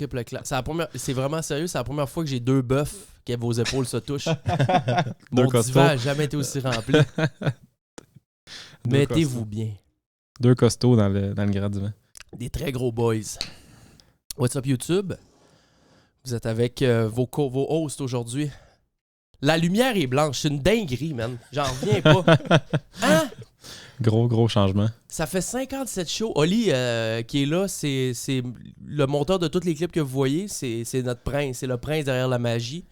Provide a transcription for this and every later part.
triple clap. C'est vraiment sérieux, c'est la première fois que j'ai 2 bœufs que vos épaules se touchent. Mon divan n'a jamais été aussi rempli. Mettez-vous bien. 2 costauds dans le grand divan. Des très gros boys. What's up YouTube? Vous êtes avec vos hosts aujourd'hui. La lumière est blanche. C'est une dinguerie, man. J'en reviens pas. Hein? Gros changement. Ça fait 57 shows. Oli, qui est là, c'est le monteur de tous les clips que vous voyez. C'est notre prince. C'est le prince derrière la magie.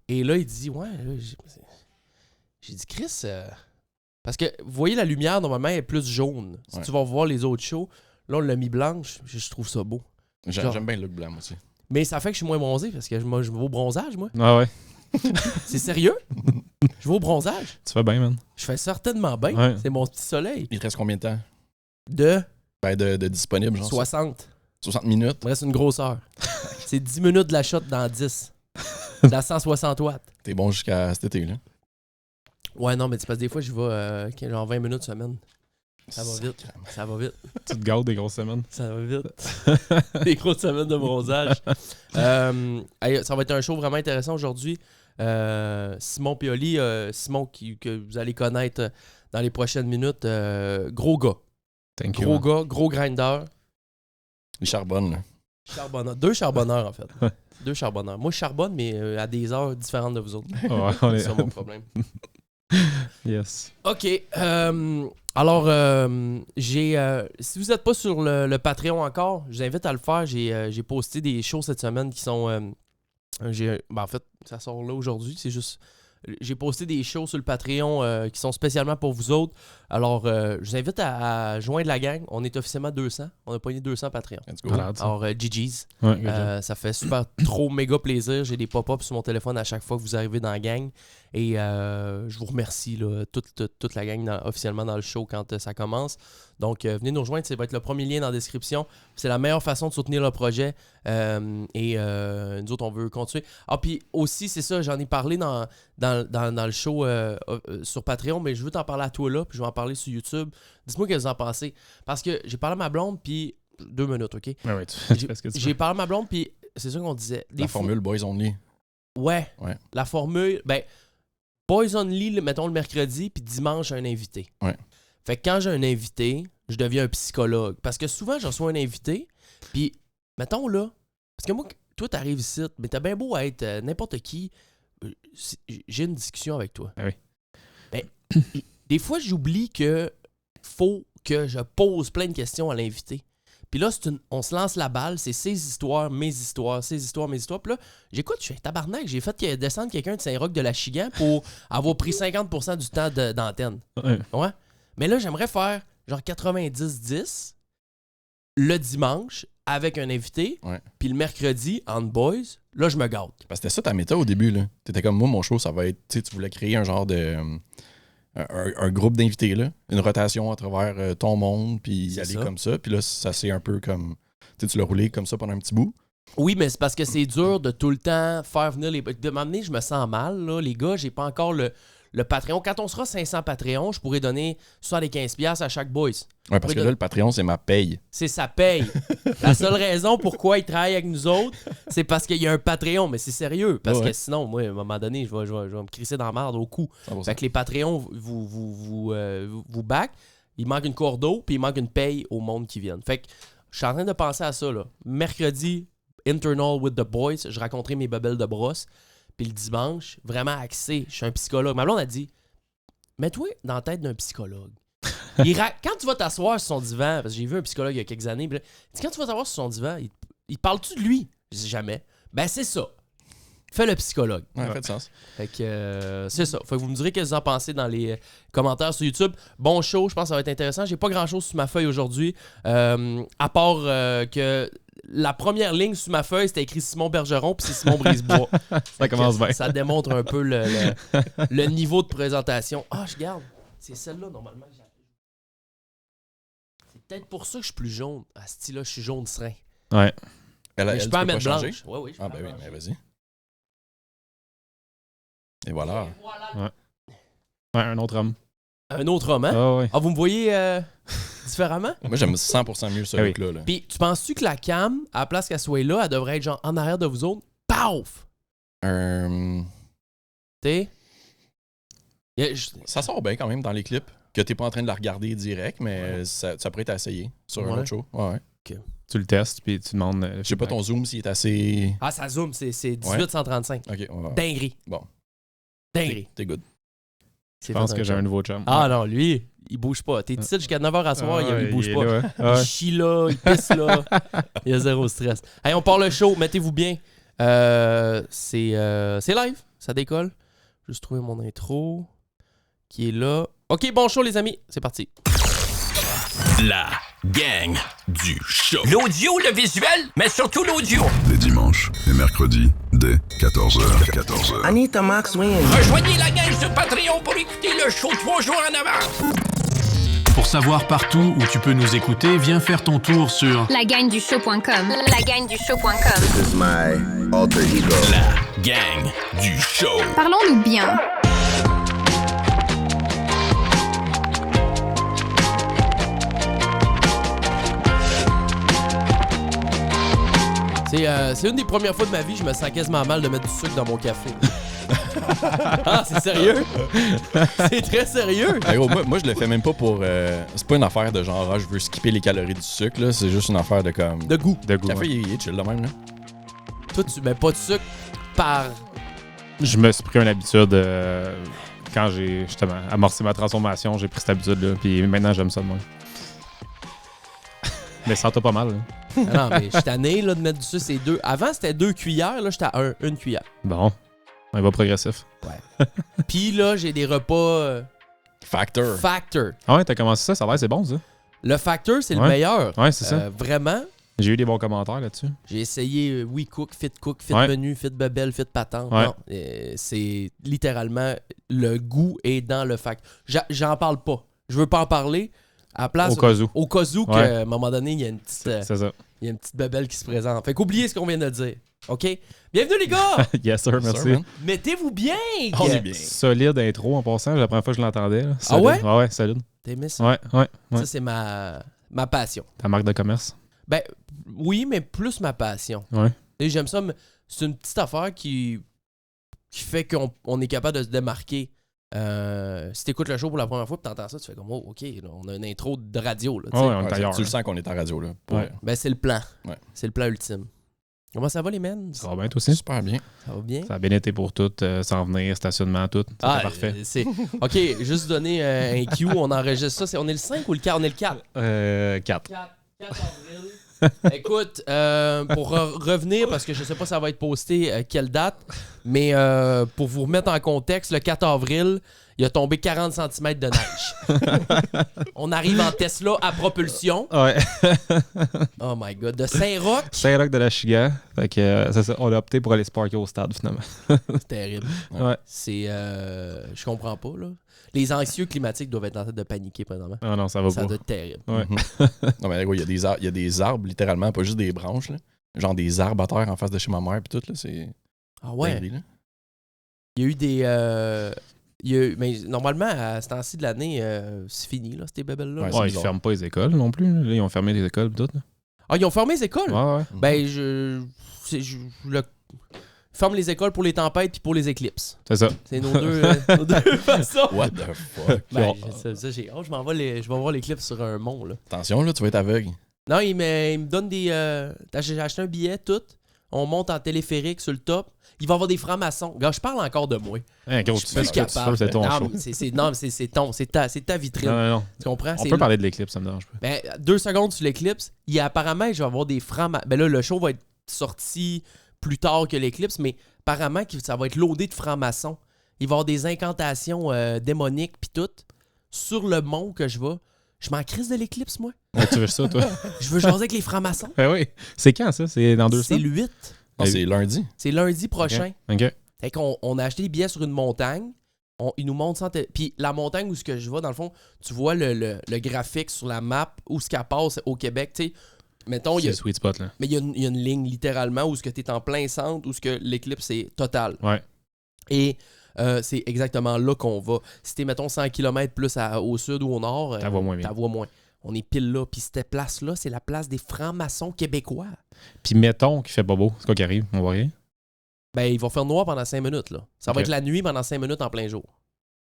Et là, il dit, ouais, là, j'ai dit, Chris, parce que vous voyez, la lumière, normalement, elle est plus jaune. Si tu vas voir les autres shows, là, on l'a mis blanche. Je trouve ça beau. J'aime bien le look blanc, moi aussi. Mais ça fait que je suis moins bronzé, parce que je vais au bronzage, moi. Ah ouais. C'est sérieux? Je vais au bronzage. Tu fais bien, man. Je fais certainement bien. Ouais. C'est mon petit soleil. Il te reste combien de temps? De Disponible, genre 60. 60 minutes? Il me reste une grosse heure. C'est 10 minutes de la shot dans 10. Dans 160 watts. T'es bon jusqu'à cet été, là? Ouais, non, mais c'est parce que des fois, je vais genre 20 minutes semaine. Ça va vite. Ça va vite. Tu te gâtes des grosses semaines. Ça va vite. Des grosses semaines de bronzage. Ça va être un show vraiment intéressant aujourd'hui. Simon Pioli, Simon que vous allez connaître dans les prochaines minutes. Gros gars. Thank you. Gros gars, gros grinder. Il charbonne, là. Charbonneur. 2 charbonneurs, en fait. 2 charbonneurs. Moi, je charbonne, mais à des heures différentes de vous autres. Ouais, C'est ça mon problème. Yes. OK. Alors, si vous n'êtes pas sur le Patreon encore, je vous invite à le faire. J'ai posté des shows cette semaine qui sont... en fait, ça sort là aujourd'hui. C'est juste... J'ai posté des shows sur le Patreon qui sont spécialement pour vous autres. Alors, je vous invite à joindre la gang. On est officiellement 200. On a pogné 200 Patreon. Let's go. Malade, ça. Alors, GG's. Ouais, Ça fait super trop méga plaisir. J'ai des pop-ups sur mon téléphone à chaque fois que vous arrivez dans la gang. Et je vous remercie, là, toute la gang officiellement dans le show quand ça commence. Donc, venez nous rejoindre. Ça va être le premier lien dans la description. C'est la meilleure façon de soutenir le projet. Nous autres, on veut continuer. Ah, puis aussi, c'est ça, j'en ai parlé dans le show sur Patreon, mais je veux t'en parler à toi là, puis je vais en parler sur YouTube. Dis-moi ce que vous en pensez. Parce que j'ai parlé à ma blonde, puis 2 minutes, OK? Ouais, tu fais ce que tu J'ai veux. parlé à ma blonde, puis c'est ça qu'on disait. La formule Boys Only. Ouais. Ouais. La formule, Boys Only, mettons le mercredi, puis dimanche, un invité. Ouais. Fait que quand j'ai un invité, je deviens un psychologue. Parce que souvent, je reçois un invité, puis, mettons là, parce que moi, toi, t'arrives ici, mais t'as bien beau être n'importe qui, j'ai une discussion avec toi. Ah oui. Des fois, j'oublie que faut que je pose plein de questions à l'invité. Puis là, on se lance la balle, c'est ses histoires, mes histoires, ses histoires, mes histoires. Puis là, j'écoute, je fais tabarnak, j'ai fait descendre quelqu'un de Saint-Roch de la Chigan pour avoir pris 50% du temps d'antenne. Ouais. Mais là, j'aimerais faire genre 90-10 le dimanche avec un invité, puis le mercredi, on boys, là, je me gâte. Parce que c'était ça ta méta au début, là. T'étais comme, moi, mon show, ça va être, tu sais, tu voulais créer un genre de... un groupe d'invités, là. Une rotation à travers ton monde, puis y aller comme ça. Puis là, ça c'est un peu comme... Tu l'as roulé comme ça pendant un petit bout. Oui, mais c'est parce que c'est dur de tout le temps faire venir les... De m'amener, je me sens mal, là. Les gars, j'ai pas encore le Patreon. Quand on sera 500 Patreon, je pourrais donner 75$ à chaque boys. Ouais, parce que là, le Patreon, c'est ma paye. C'est sa paye. La seule raison pourquoi ils travaillent avec nous autres, c'est parce qu'il y a un Patreon. Mais c'est sérieux. Parce que sinon, moi, à un moment donné, je vais me crisser dans la merde au cou. Fait que les Patreons vous back. Il manque une corde d'eau, puis il manque une paye au monde qui viennent. Fait que je suis en train de penser à ça, là. Mercredi, internal with the boys. Je raconterai mes babelles de brosse. Puis le dimanche, vraiment axé. Je suis un psychologue. Ma blonde a dit, mets-toi dans la tête d'un psychologue. Quand tu vas t'asseoir sur son divan, parce que j'ai vu un psychologue il y a quelques années, il dit, quand tu vas t'asseoir sur son divan, il parle-tu de lui? Je dis jamais. Ben c'est ça. Fais le psychologue. Ouais, fait de sens. Fait que c'est ça. Fait que vous me direz ce que vous en pensez dans les commentaires sur YouTube. Bon show, je pense que ça va être intéressant. J'ai pas grand-chose sur ma feuille aujourd'hui. À part que la première ligne sur ma feuille, c'était écrit Simon Bergeron, puis c'est Simon Brisebois. Ça commence bien. Ça démontre un peu le niveau de présentation. Ah, je garde. C'est celle-là, normalement, que j'ai appelée. C'est peut-être pour ça que je suis plus jaune. À ce style-là, je suis jaune serein. Ouais. Mais je peux en mettre changer? blanche. Oui, je peux Ah, ben oui, mais vas-y. Et voilà. Ouais, un autre homme. Un autre homme, hein? Ah ouais. Ah, vous me voyez... différemment? Moi, j'aime 100% mieux ce look-là. Là. Puis, tu penses-tu que la cam, à la place qu'elle soit là, elle devrait être genre en arrière de vous autres? Paf! T'sais? Ça sort bien quand même dans les clips. Que t'es pas en train de la regarder direct, mais ça pourrait être essayé sur un autre show. Ouais. Okay. Tu le testes, puis tu demandes... Je sais pas ton zoom s'il est assez... Ah, ça zoom, c'est 18-135. OK. Ouais. Dinguerie. Bon. Dinguerie. T'es good. Je pense que j'ai un nouveau chum. Ah non, lui, il bouge pas. T'es ici jusqu'à 9h à soir, il bouge pas. Là, Il chie là, il pisse là. Il y a zéro stress. Hey, on part le show, mettez-vous bien. C'est live, ça décolle. Juste trouver mon intro qui est là. OK, bon show les amis, c'est parti. La gang du show. L'audio, le visuel, mais surtout l'audio. Les dimanches et mercredis, dès 14h. Anita Max Win. Rejoignez la gang sur Patreon pour écouter le show 3 jours en avance. Pour savoir partout où tu peux nous écouter, viens faire ton tour sur lagagneduShow.com. LagagneduShow.com. This is my alter ego. La gang du show. Parlons-nous bien. C'est une des premières fois de ma vie que je me sens quasiment mal de mettre du sucre dans mon café. Ah, c'est sérieux? C'est très sérieux? Hey, gros, moi, je le fais même pas pour... c'est pas une affaire de genre, je veux skipper les calories du sucre, là. C'est juste une affaire de comme... De goût. Le café, il est chill de même, là. Toi, tu mets pas de sucre par... Je me suis pris une habitude... quand j'ai, justement, amorcé ma transformation, j'ai pris cette habitude-là. Puis maintenant, j'aime ça de moi. Mais ça sent pas mal, là. Non, mais je suis tanné là, de mettre du sucre, c'est 2. Avant, c'était 2 cuillères, là, j'étais à une cuillère. Bon, on va progressif. Ouais. Puis là, j'ai des repas... Factor. Ah ouais, t'as commencé ça, ça a l'air, c'est bon, ça. Le Factor, c'est le meilleur. Ouais, c'est ça. Vraiment. J'ai eu des bons commentaires là-dessus. J'ai essayé WeCook, Fit Menu, Fit Bebel, Fit Patente. Ouais. Non, c'est littéralement... Le goût est dans le Factor. J'en parle pas. Je veux pas en parler. À la place, au cas où, qu'à un moment donné, il y a une petite... C'est ça. Il y a une petite bebelle qui se présente. Fait qu'oubliez ce qu'on vient de dire. OK? Bienvenue, les gars! Yes, sir, merci. Mettez-vous bien! On est bien. Solide intro en passant. La première fois que je l'entendais. Là. Ah ouais? Ouais, solide. T'aimais ça? Ouais. Ça, c'est ma passion. Ta marque de commerce? Ben, oui, mais plus ma passion. Ouais. Et j'aime ça. C'est une petite affaire qui fait qu'on est capable de se démarquer. Si t'écoutes le show pour la première fois et t'entends ça, tu fais comme oh, OK, là, on a une intro de radio. Là, on est ailleurs. Tu le sens qu'on est en radio. Là. Ouais. Ben, c'est le plan. Ouais. C'est le plan ultime. Comment ça va, les men? Ça va bien, toi aussi? Super bien. Ça va bien? Ça a bien été pour tout, s'en venir, stationnement, tout. C'est parfait. OK, juste donner un cue, on enregistre ça. On est le 5 ou le 4? On est le 4. 4 avril. Écoute, pour revenir, parce que je sais pas si ça va être posté quelle date, mais pour vous remettre en contexte, le 4 avril, il a tombé 40 cm de neige. On arrive en Tesla à propulsion. Ouais. Oh my God. De Saint-Roch. Saint-Roch de la Chiga. Fait que c'est ça, on a opté pour aller sparker au stade, finalement. C'est terrible. Ouais. C'est... je comprends pas, là. Les anxieux climatiques doivent être en train de paniquer, présentement. Ah non, ça va pas. Ça doit être terrible. Ouais. Non, mais il y a des arbres, littéralement, pas juste des branches, là. Genre des arbres à terre en face de chez ma mère, puis tout, là, c'est... Ah ouais? dinguerie, là. Il y a eu des... mais normalement, à ce temps-ci de l'année, c'est fini, là, ces bébelles-là. Ouais, Ils ferment pas les écoles non plus. Là, ils ont fermé les écoles et tout. Là. Ah, ils ont fermé les écoles? Ouais. Ben, je ferme les écoles pour les tempêtes puis pour les éclipses. C'est ça. C'est nos deux façons. What the fuck? Ben, ça, j'ai hâte. Je vais voir l'éclipse sur un mont, là. Attention, là, tu vas être aveugle. Non, il me donne des... j'ai acheté un billet, tout. On monte en téléphérique sur le top. Il va y avoir des francs-maçons. Gars, je parle encore de moi. Hey, gros, tu fais ce que tu veux, c'est ton show. C'est ta vitrine. Non. Tu comprends? On peut parler de l'éclipse, ça me dérange pas. Ben, 2 secondes sur l'éclipse. Apparemment, je vais avoir des francs-maçons. Ben là, le show va être sorti plus tard que l'éclipse, mais apparemment, ça va être loadé de francs-maçons. Il va y avoir des incantations démoniques pis tout. Sur le mont que je vais. Je m'en crisse de l'éclipse, moi. Ouais, tu veux ça, toi? Je veux jaser avec les francs-maçons. Ben oui. C'est quand, ça? C'est dans 2 semaines? C'est le 8. Non, c'est lundi. C'est lundi prochain. OK. Fait qu'on a acheté des billets sur une montagne. Ils nous montrent sans... Puis la montagne où ce que je vais, dans le fond, tu vois le graphique sur la map où ce qu'elle passe au Québec, tu sais. Mettons, c'est le sweet spot, là. Mais il y a une ligne, littéralement, où ce que tu es en plein centre, où ce que l'éclipse est total. Ouais. Et c'est exactement là qu'on va. Si t'es, mettons, 100 km plus au sud ou au nord, t'en vois moins bien. T'en vois moins. On est pile là. Puis cette place-là, c'est la place des francs-maçons québécois. Puis mettons qu'il fait pas beau. C'est quoi qui arrive? On voit rien? Ben, il va faire noir pendant 5 minutes, là. Ça va être la nuit pendant 5 minutes en plein jour.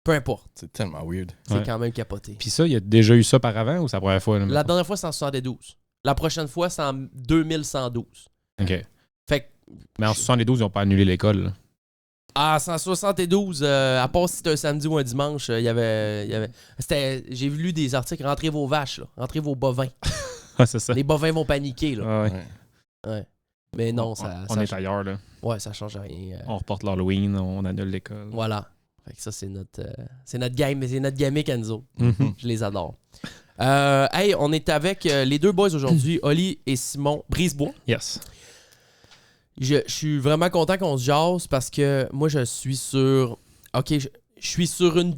Peu importe. C'est tellement weird. C'est quand même capoté. Puis ça, il y a déjà eu ça par avant ou c'est la première fois? Là, la dernière fois, c'est en 72. La prochaine fois, c'est en 2112. OK. Fait que... Mais en 72, ils n'ont pas annulé l'école, là. Ah, 172, à part si c'était un samedi ou un dimanche, il y avait... J'ai lu des articles, rentrez vos vaches, là. Rentrez vos bovins. Ah, c'est ça. Les bovins vont paniquer, là. Ah, ouais. Mais non, on est ailleurs, là. Ouais, ça change rien. On reporte l'Halloween, on annule l'école. Voilà. Fait que ça, c'est notre game, c'est notre gimmick, Enzo. Je les adore. Hey, on est avec les deux boys aujourd'hui, Oli et Simon Brisebois. Yes. Je suis vraiment content qu'on se jase parce que moi, je suis sur... OK, je suis sur une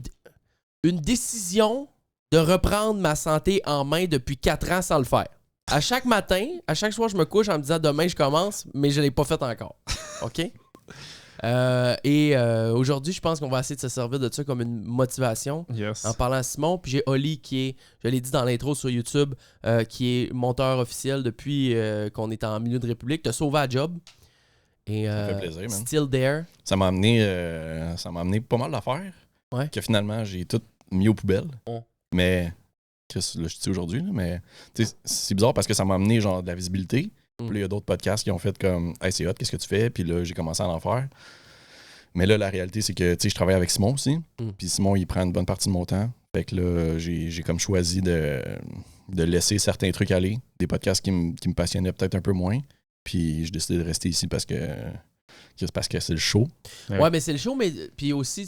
décision de reprendre ma santé en main depuis 4 ans sans le faire. À chaque matin, à chaque soir, je me couche en me disant demain, je commence, mais je ne l'ai pas fait encore. OK? Aujourd'hui, je pense qu'on va essayer de se servir de ça comme une motivation. Yes. En parlant à Simon, puis j'ai Oli qui est, je l'ai dit dans l'intro sur YouTube, qui est monteur officiel depuis qu'on est en milieu de République. T'as sauvé à job. Et, ça me fait plaisir, man. Still there. Ça m'a amené pas mal d'affaires. Ouais. Que finalement, j'ai tout mis aux poubelles. Ouais. Mais, Chris, là, je dis aujourd'hui, là, mais c'est bizarre parce que ça m'a amené genre de la visibilité. Puis là, il y a d'autres podcasts qui ont fait comme Hey, c'est hot, qu'est-ce que tu fais? Puis là, j'ai commencé à en faire. Mais là, la réalité, c'est que je travaille avec Simon aussi. Puis Simon, il prend une bonne partie de mon temps. Fait que là, j'ai comme choisi de laisser certains trucs aller. Des podcasts qui me passionnaient peut-être un peu moins. Puis j'ai décidé de rester ici parce que c'est le show. Ouais, mais c'est le show, mais puis aussi,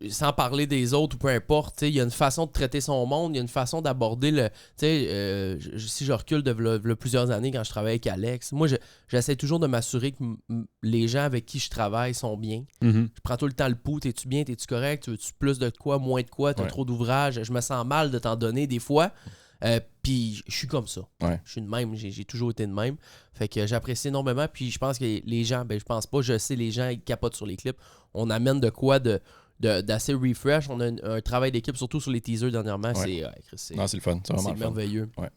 sans parler des autres ou peu importe, il y a une façon de traiter son monde, il y a une façon d'aborder le... si je recule de plusieurs années quand je travaillais avec Alex, moi, j'essaie toujours de m'assurer que les gens avec qui je travaille sont bien. Je prends tout le temps le pouls. T'es-tu bien? T'es-tu correct? Veux-tu plus de quoi? Moins de quoi? T'as trop d'ouvrages? Je me sens mal de t'en donner des fois. Puis je suis comme ça. Ouais. Je suis de même. J'ai toujours été de même. Fait que j'apprécie énormément. Puis je pense que les gens, je pense pas, je sais, les gens ils capotent sur les clips. On amène de quoi d'assez refresh. On a un travail d'équipe, surtout sur les teasers dernièrement. Ouais. C'est le fun. C'est vraiment merveilleux. Ouais.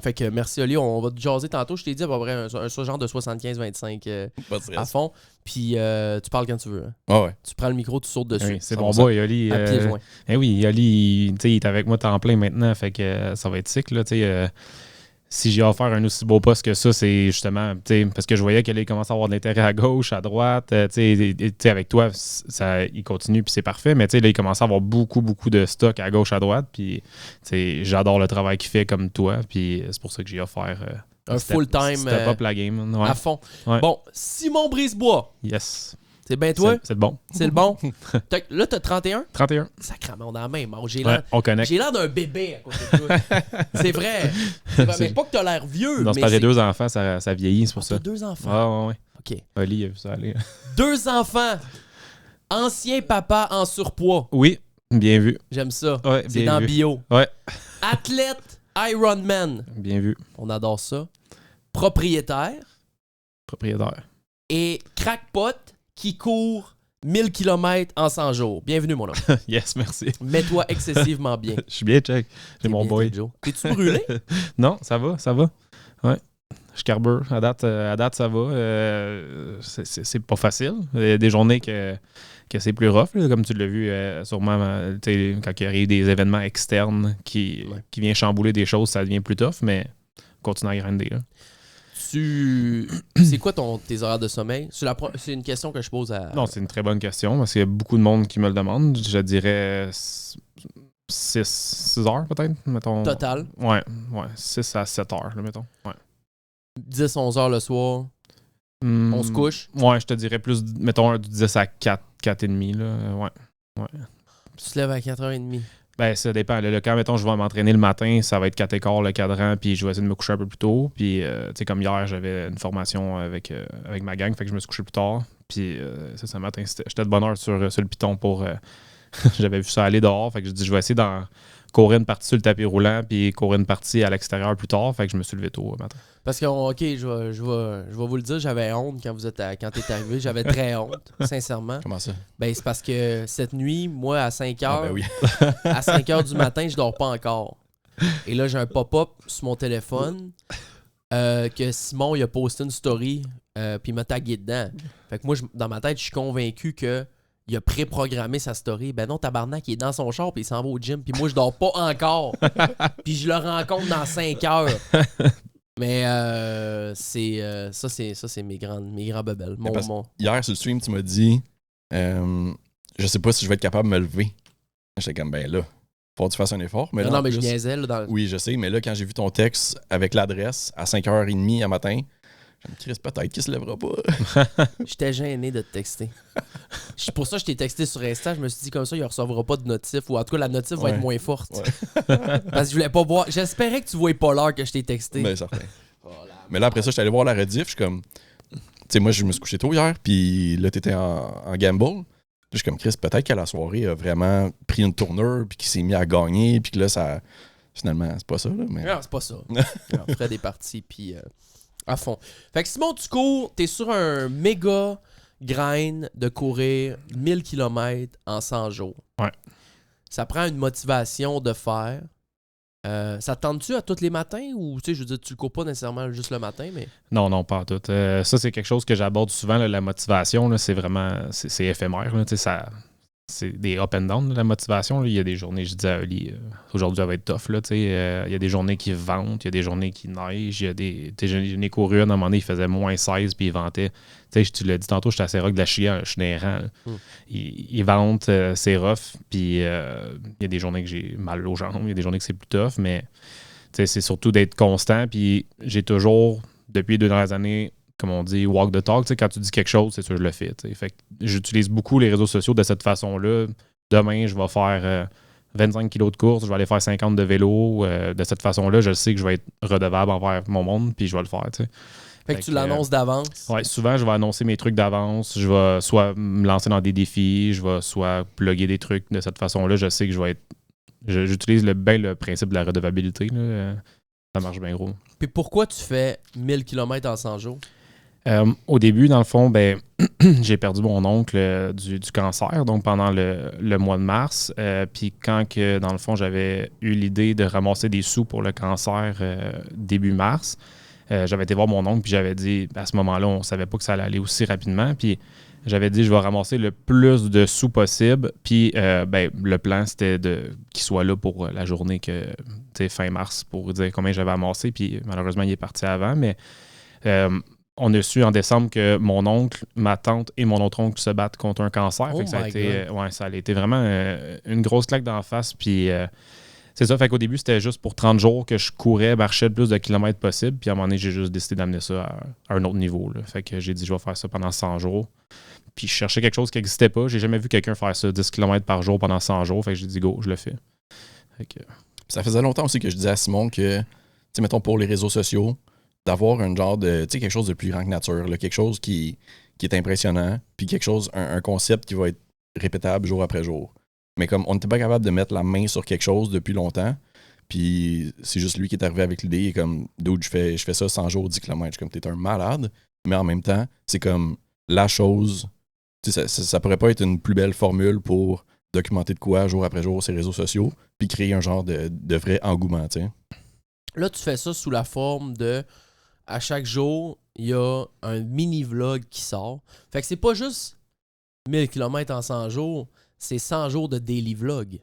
Fait que merci Oli, on va te jaser tantôt. Je t'ai dit à peu près un genre de 75-25 à fond. Puis tu parles quand tu veux. Hein. Ah ouais. Tu prends le micro, tu sautes dessus. Oui, c'est mon boy, Oli. À pieds joints. Oui, Oli, il est avec moi temps plein maintenant. Fait que ça va être sick, là. Si j'ai offert un aussi beau poste que ça, c'est justement parce que je voyais qu'elle commençait à avoir de l'intérêt à gauche, à droite. Avec toi, il continue puis c'est parfait. Mais là, il commence à avoir beaucoup, beaucoup de stock à gauche, à droite. Puis j'adore le travail qu'il fait comme toi. Puis c'est pour ça que j'ai offert un full-time. Step up la game. Ouais. À fond. Ouais. Bon, Simon Brisebois. Yes. C'est bien toi? C'est bon. C'est le bon. Là, t'as 31? 31. Sacrément, on a la même. On connecte. J'ai l'air d'un bébé à côté de toi. C'est vrai. Mais pas que t'as l'air vieux. Non, c'est parce que j'ai 2 enfants, ça vieillit, c'est pour ça. T'as 2 enfants? Ouais. OK. Oli, il a vu ça aller. 2 enfants. Ancien papa en surpoids. Oui, bien vu. J'aime ça. Ouais, c'est bien dans vu. bio. Ouais. Athlète Ironman. Bien vu. On adore ça. Propriétaire. Et crackpot qui court 1000 km en 100 jours. Bienvenue, mon homme. Yes, merci. Mets-toi excessivement bien. Je suis bien, check. J'ai mon boy. T'es-tu brûlé? Non, ça va. Ouais. Je carbure. À date, ça va. C'est pas facile. Il y a des journées que c'est plus rough, là, comme tu l'as vu sûrement quand il arrive des événements externes qui viennent chambouler des choses, ça devient plus tough, mais continue à grinder. Là. C'est quoi tes horaires de sommeil? C'est une question que je pose à... Non, c'est une très bonne question parce qu'il y a beaucoup de monde qui me le demande. Je dirais 6 heures peut-être, mettons. Total? Ouais, 6 à 7 heures, là, mettons. Ouais. 10-11 heures le soir, on se couche? Ouais, je te dirais plus, mettons, du 10 à 4h30, là. Ouais. Tu te lèves à 4h30? Ben, ça dépend. Le quand, mettons, je vais m'entraîner le matin, ça va être 4h15 le cadran, puis je vais essayer de me coucher un peu plus tôt. Puis, tu sais, comme hier, j'avais une formation avec ma gang, fait que je me suis couché plus tard. Puis, ce matin, j'étais de bonne heure sur le piton pour... j'avais vu ça aller dehors, fait que je dis, je vais essayer d'en courir une partie sur le tapis roulant, puis courir une partie à l'extérieur plus tard, fait que je me suis levé tôt le matin. Parce que, OK, je vais vous le dire, j'avais honte quand t'es arrivé. J'avais très honte, sincèrement. Comment ça? Ben, c'est parce que cette nuit, moi, à 5h, oui. à 5h du matin, je dors pas encore. Et là, j'ai un pop-up sur mon téléphone que Simon, il a posté une story puis il m'a tagué dedans. Fait que moi, dans ma tête, je suis convaincu que il a préprogrammé sa story. Ben non, tabarnak, il est dans son char puis il s'en va au gym. Puis moi, je dors pas encore. Puis je le rencontre dans 5 heures. Mais ça, c'est mes grands bebelles. Hier, sur le stream, tu m'as dit je sais pas si je vais être capable de me lever. J'étais comme, ben là, faut que tu fasses un effort. Mais non, mais je niaisais. Oui, je sais, mais là, quand j'ai vu ton texte avec l'adresse à 5h30 à matin, je me dis, peut-être qu'il se lèvera pas. J'étais gêné de te texter. Pour ça, je t'ai texté sur Insta. Je me suis dit, comme ça, il ne recevra pas de notif. Ou en tout cas, la notif va être moins forte. Parce que je voulais pas voir. J'espérais que tu voyais pas l'heure que je t'ai texté. Ben, certain. Mais là, après ça, je suis allé voir la rediff. Je suis comme, tu sais, moi, je me suis couché tôt hier. Puis là, t'étais en gamble. Je suis comme, Chris, peut-être qu'à la soirée, a vraiment pris une tournure. Puis qu'il s'est mis à gagner. Puis que là, ça. Finalement, c'est pas ça. Là, mais... Non, c'est pas ça. On ferait des parties. Puis. À fond. Fait que Simon, tu cours, t'es sur un méga grind de courir 1000 km en 100 jours. Ouais. Ça prend une motivation de faire. Ça te tente-tu à tous les matins ou tu sais, je veux dire, tu cours pas nécessairement juste le matin, mais. Non, pas à tout. Ça, c'est quelque chose que j'aborde souvent, là, la motivation. Là, c'est vraiment. C'est éphémère. Là, c'est des up and down, la motivation. Là. Il y a des journées, je disais à Oli, aujourd'hui, ça va être tough. Là, il y a des journées qui ventent, il y a des journées qui neigent, il y a des. J'en ai couru à un moment donné, il faisait moins 16 puis il ventait. Tu l'as dit tantôt, j'étais assez rock de la chia, je suis des rangs. Il vente, c'est rough, puis il y a des journées que j'ai mal aux jambes, il y a des journées que c'est plus tough, mais c'est surtout d'être constant. Puis j'ai toujours, depuis les 2 dernières années, comme on dit, walk the talk. Quand tu dis quelque chose, c'est sûr que je le fais. Fait que j'utilise beaucoup les réseaux sociaux de cette façon-là. Demain, je vais faire 25 kilos de course, je vais aller faire 50 de vélo. De cette façon-là, je sais que je vais être redevable envers mon monde, puis je vais le faire. T'sais. Fait que tu l'annonces d'avance? Oui, souvent, je vais annoncer mes trucs d'avance. Je vais soit me lancer dans des défis, je vais soit plugger des trucs de cette façon-là. Je sais que je vais être... J'utilise le principe de la redevabilité. Là. Ça marche bien gros. Puis pourquoi tu fais 1000 km en 100 jours? Au début, dans le fond, j'ai perdu mon oncle du cancer, donc pendant le mois de mars. Puis quand, dans le fond, j'avais eu l'idée de ramasser des sous pour le cancer début mars, j'avais été voir mon oncle, puis j'avais dit, à ce moment-là, on ne savait pas que ça allait aller aussi rapidement. Puis j'avais dit, je vais ramasser le plus de sous possible. Puis le plan, c'était qu'il soit là pour la journée fin mars, pour dire combien j'avais amassé. Puis malheureusement, il est parti avant, mais... on a su en décembre que mon oncle, ma tante et mon autre oncle se battent contre un cancer. Fait que ça a été vraiment une grosse claque d'en face. Puis c'est ça. Fait qu'au début, c'était juste pour 30 jours que je courais, marchais le plus de kilomètres possible. Puis à un moment donné, j'ai juste décidé d'amener ça à un autre niveau. Là. Fait que j'ai dit, je vais faire ça pendant 100 jours. Puis je cherchais quelque chose qui n'existait pas. J'ai jamais vu quelqu'un faire ça 10 km par jour pendant 100 jours. Fait que j'ai dit, go, je le fais. Fait que... Ça faisait longtemps aussi que je disais à Simon que, tu sais, mettons pour les réseaux sociaux, d'avoir un genre de, tu sais, quelque chose de plus grand que nature, là, quelque chose qui est impressionnant, puis quelque chose, un concept qui va être répétable jour après jour. Mais comme on n'était pas capable de mettre la main sur quelque chose depuis longtemps, puis c'est juste lui qui est arrivé avec l'idée, comme, dude, je fais ça 100 jours, 10 km. Je suis comme, t'es un malade, mais en même temps, c'est comme la chose, tu sais, ça pourrait pas être une plus belle formule pour documenter de quoi jour après jour sur les réseaux sociaux, puis créer un genre de vrai engouement, tu sais. Là, tu fais ça sous la forme de... À chaque jour, il y a un mini-vlog qui sort. Fait que c'est pas juste 1000 km en 100 jours, c'est 100 jours de daily vlog,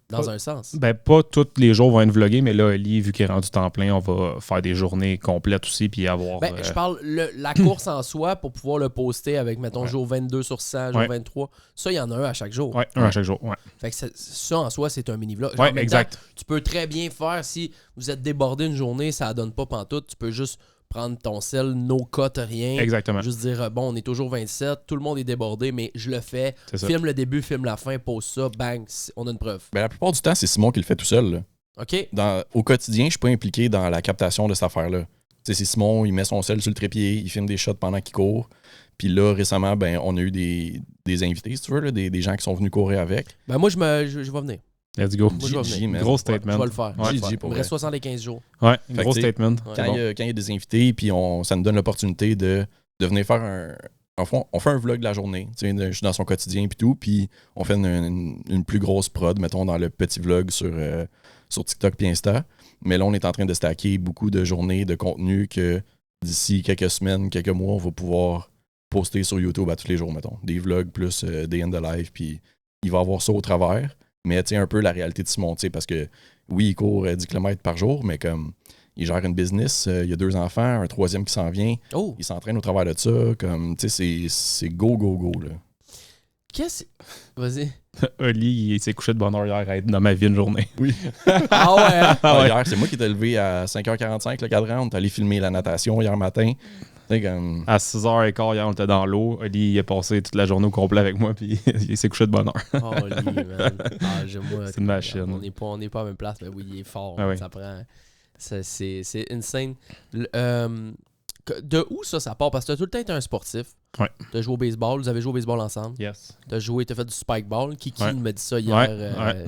dans un sens. Pas tous les jours vont être vlogués, mais là, Eli, vu qu'il est rendu temps plein, on va faire des journées complètes aussi, puis avoir... Je parle la course en soi, pour pouvoir le poster avec, mettons, jour 22 sur 100, jour 23. Ça, il y en a un à chaque jour. Oui, un à chaque jour, ouais. Fait que ça, en soi, c'est un mini-vlog. Oui, exact. Tu peux très bien faire, si vous êtes débordé une journée, ça ne donne pas pantoute, tu peux juste... prendre ton sel, no cut, rien. Exactement. Juste dire, bon, on est toujours 27, tout le monde est débordé, mais je le fais. Filme le début, filme la fin, pose ça, bang, on a une preuve. La plupart du temps, c'est Simon qui le fait tout seul. Là. OK. Au quotidien, je suis pas impliqué dans la captation de cette affaire-là. C'est Simon, il met son sel sur le trépied, il filme des shots pendant qu'il court. Puis là, récemment, on a eu des invités, si tu veux, là, des gens qui sont venus courir avec. Moi, je vais venir. Let's go. Gros statement. Je vais le faire. Il me reste 75 jours. Ouais, gros statement. Quand il y a des invités, puis ça nous donne l'opportunité de venir faire en fond, on fait un vlog de la journée. Je suis dans son quotidien et tout, puis on fait une plus grosse prod, mettons, dans le petit vlog sur TikTok et Insta. Mais là, on est en train de stacker beaucoup de journées de contenu que d'ici quelques semaines, quelques mois, on va pouvoir poster sur YouTube à tous les jours, mettons. Des vlogs plus Day in the Life, puis il va avoir ça au travers. Mais tu sais, un peu la réalité de Simon, parce que oui, il court 10 km par jour, mais comme il gère une business, il y a 2 enfants, un 3e qui s'en vient. Il s'entraîne au travers de ça, comme, tu sais, c'est go, go, go, là. Vas-y. Oli, il s'est couché de bonne heure hier à être dans ma vie une journée. Oui. Ah ouais? Hier, c'est moi qui t'ai levé à 5h45, le cadran. On est allé filmer la natation hier matin. Comme... À 6h15, hier, on était dans l'eau. Oli, il est passé toute la journée au complet avec moi, puis il s'est couché de bonne heure. Oh, Oli, man. C'est une machine. On n'est pas à la même place, mais oui, il est fort. Ah, oui. Ça prend... C'est insane. De où ça part? Parce que tu as tout le temps été un sportif. Ouais. Tu as joué au baseball. Vous avez joué au baseball ensemble. Yes. Tu as fait du spike ball. Kiki m'a dit ça hier.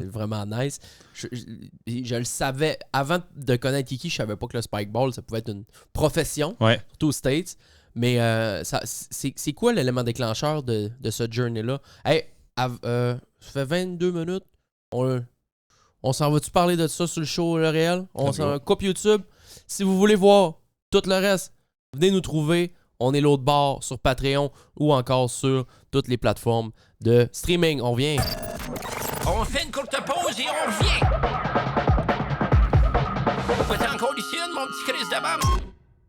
Vraiment nice. Je le savais. Avant de connaître Kiki, je savais pas que le spike ball, ça pouvait être une profession. Surtout aux States. Mais c'est quoi l'élément déclencheur de ce journey-là? Hey, ça fait 22 minutes. On s'en va-tu parler de ça sur le show Le Réel? On s'en coupe YouTube. Si vous voulez voir tout le reste, venez nous trouver. On est l'autre bord sur Patreon ou encore sur toutes les plateformes de streaming. On revient. On fait une courte pause et on revient. Faut encore ici, mon petit Chris de bam.